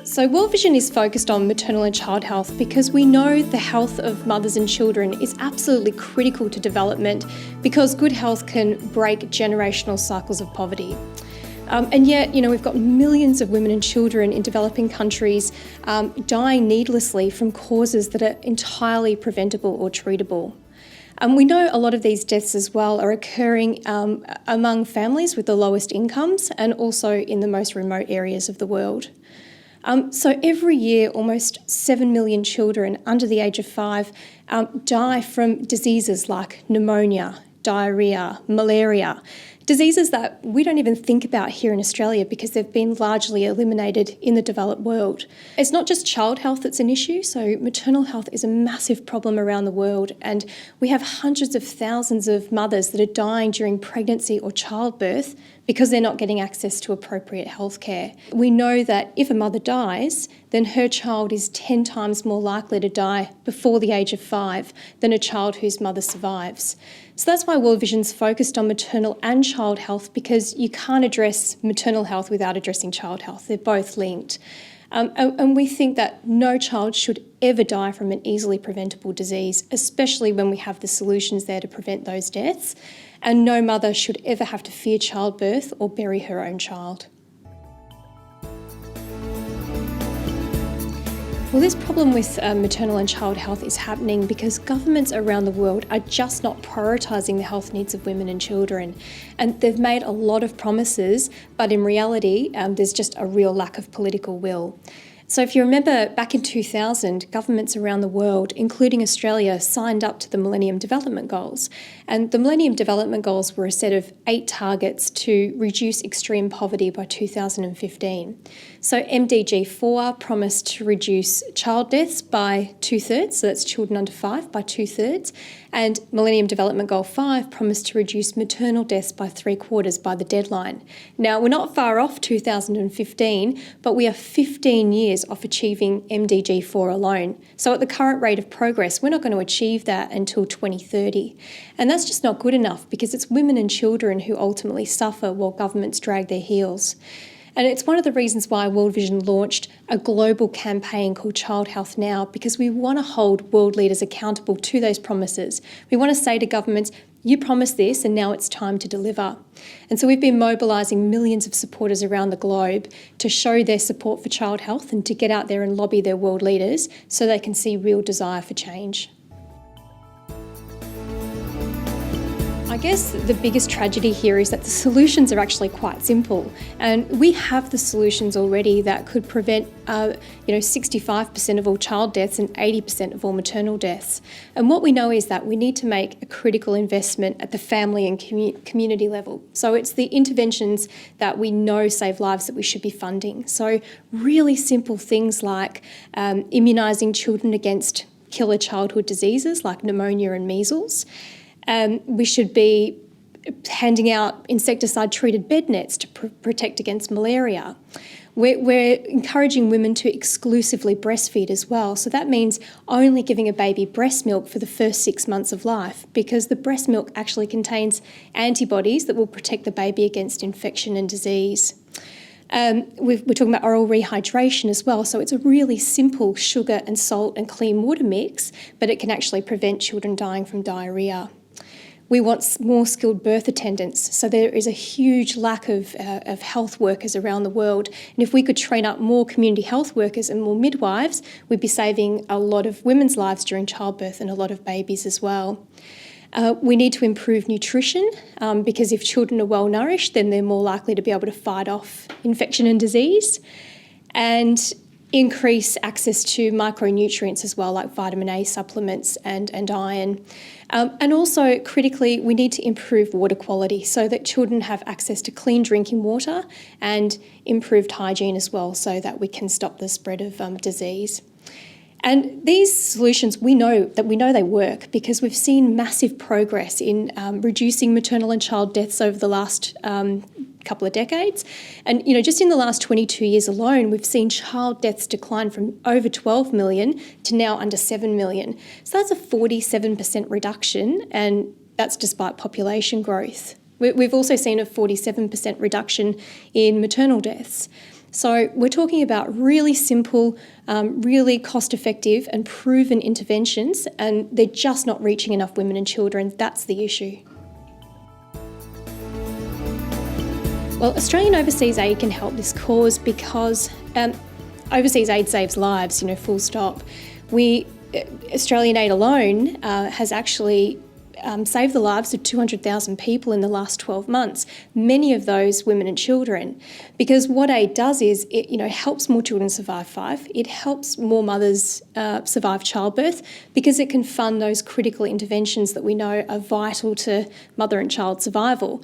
So World Vision is focused on maternal and child health because we know the health of mothers and children is absolutely critical to development, because good health can break generational cycles of poverty. And yet, we've got millions of women and children in developing countries dying needlessly from causes that are entirely preventable or treatable. We know a lot of these deaths as well are occurring among families with the lowest incomes and also in the most remote areas of the world. So every year, almost 7 million children under the age of 5 die from diseases like pneumonia, diarrhoea, malaria, diseases that we don't even think about here in Australia because they've been largely eliminated in the developed world. It's not just child health that's an issue, so maternal health is a massive problem around the world, and we have hundreds of thousands of mothers that are dying during pregnancy or childbirth because they're not getting access to appropriate healthcare. We know that if a mother dies, then her child is 10 times more likely to die before the age of 5 than a child whose mother survives. So that's why World Vision's focused on maternal and child health, because you can't address maternal health without addressing child health. They're both linked. And we think that no child should ever die from an easily preventable disease, especially when we have the solutions there to prevent those deaths. And no mother should ever have to fear childbirth or bury her own child. Well, this problem with maternal and child health is happening because governments around the world are just not prioritising the health needs of women and children. And they've made a lot of promises, but in reality, there's just a real lack of political will. So if you remember, back in 2000, governments around the world, including Australia, signed up to the Millennium Development Goals. And the Millennium Development Goals were a set of 8 targets to reduce extreme poverty by 2015. So MDG 4 promised to reduce child deaths by 2/3, so that's children under 5 by 2/3, and Millennium Development Goal 5 promised to reduce maternal deaths by 3/4 by the deadline. Now, we're not far off 2015, but we are 15 years off achieving MDG 4 alone. So at the current rate of progress, we're not going to achieve that until 2030. And that's just not good enough, because it's women and children who ultimately suffer while governments drag their heels. And it's one of the reasons why World Vision launched a global campaign called Child Health Now, because we want to hold world leaders accountable to those promises. We want to say to governments, you promised this and now it's time to deliver. And so we've been mobilising millions of supporters around the globe to show their support for child health and to get out there and lobby their world leaders so they can see real desire for change. I guess the biggest tragedy here is that the solutions are actually quite simple, and we have the solutions already that could prevent 65% of all child deaths and 80% of all maternal deaths. And what we know is that we need to make a critical investment at the family and community level. So it's the interventions that we know save lives that we should be funding. So really simple things like immunising children against killer childhood diseases like pneumonia and measles. We should be handing out insecticide-treated bed nets to protect against malaria. We're encouraging women to exclusively breastfeed as well. So that means only giving a baby breast milk for the first 6 months of life, because the breast milk actually contains antibodies that will protect the baby against infection and disease. We're talking about oral rehydration as well. So it's a really simple sugar and salt and clean water mix, but it can actually prevent children dying from diarrhoea. We want more skilled birth attendants. So there is a huge lack of health workers around the world. And if we could train up more community health workers and more midwives, we'd be saving a lot of women's lives during childbirth and a lot of babies as well. We need to improve nutrition because if children are well nourished, then they're more likely to be able to fight off infection and disease. And increase access to micronutrients as well, like vitamin A supplements and iron. And also, critically, we need to improve water quality so that children have access to clean drinking water and improved hygiene as well, so that we can stop the spread of disease. And these solutions, we know they work because we've seen massive progress in reducing maternal and child deaths over the last couple of decades. And, just in the last 22 years alone, we've seen child deaths decline from over 12 million to now under 7 million. So that's a 47% reduction, and that's despite population growth. We've also seen a 47% reduction in maternal deaths. So we're talking about really simple, really cost-effective and proven interventions, and they're just not reaching enough women and children. That's the issue. Well, Australian overseas aid can help this cause because overseas aid saves lives, full stop. Australian aid alone has actually saved the lives of 200,000 people in the last 12 months, many of those women and children. Because what aid does is it helps more children survive 5, it helps more mothers survive childbirth because it can fund those critical interventions that we know are vital to mother and child survival.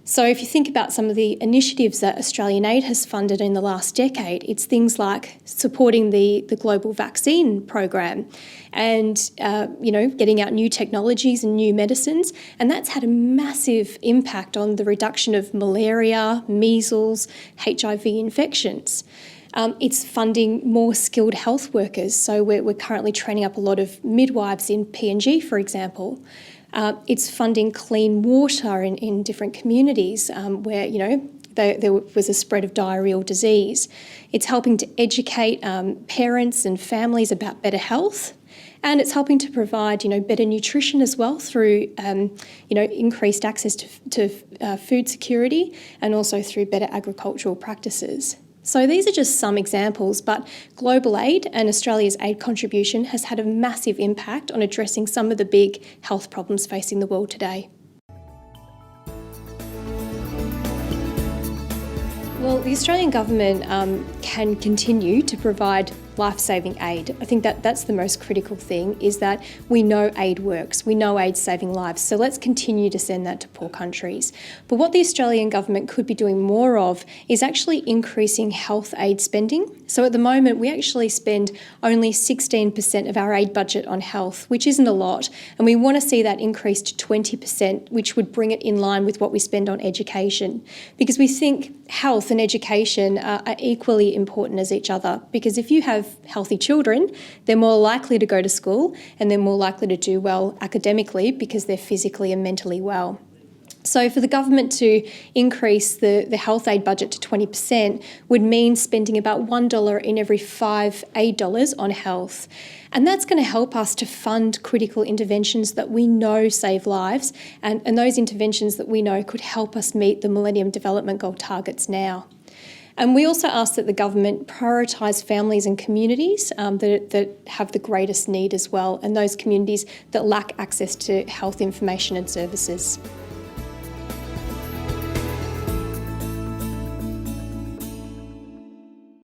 So if you think about some of the initiatives that Australian aid has funded in the last decade, it's things like supporting the global vaccine program and, getting out new technologies and new medicines. And that's had a massive impact on the reduction of malaria, measles, HIV infections. It's funding more skilled health workers. So we're currently training up a lot of midwives in PNG, for example. It's funding clean water in different communities where, there was a spread of diarrheal disease. It's helping to educate parents and families about better health. And it's helping to provide, better nutrition as well through, increased access to food security and also through better agricultural practices. So these are just some examples, but global aid and Australia's aid contribution has had a massive impact on addressing some of the big health problems facing the world today. Well, the Australian government can continue to provide life-saving aid. I think that's the most critical thing, is that we know aid works, we know aid's saving lives, so let's continue to send that to poor countries. But what the Australian government could be doing more of is actually increasing health aid spending. So at the moment, we actually spend only 16% of our aid budget on health, which isn't a lot, and we want to see that increase to 20%, which would bring it in line with what we spend on education, because we think health and education are equally important as each other, because if you have healthy children, they're more likely to go to school and they're more likely to do well academically because they're physically and mentally well. So for the government to increase the health aid budget to 20% would mean spending about $1 in every 5 aid dollars on health. And that's going to help us to fund critical interventions that we know save lives and those interventions that we know could help us meet the Millennium Development Goal targets now. And we also ask that the government prioritise families and communities that have the greatest need as well, and those communities that lack access to health information and services.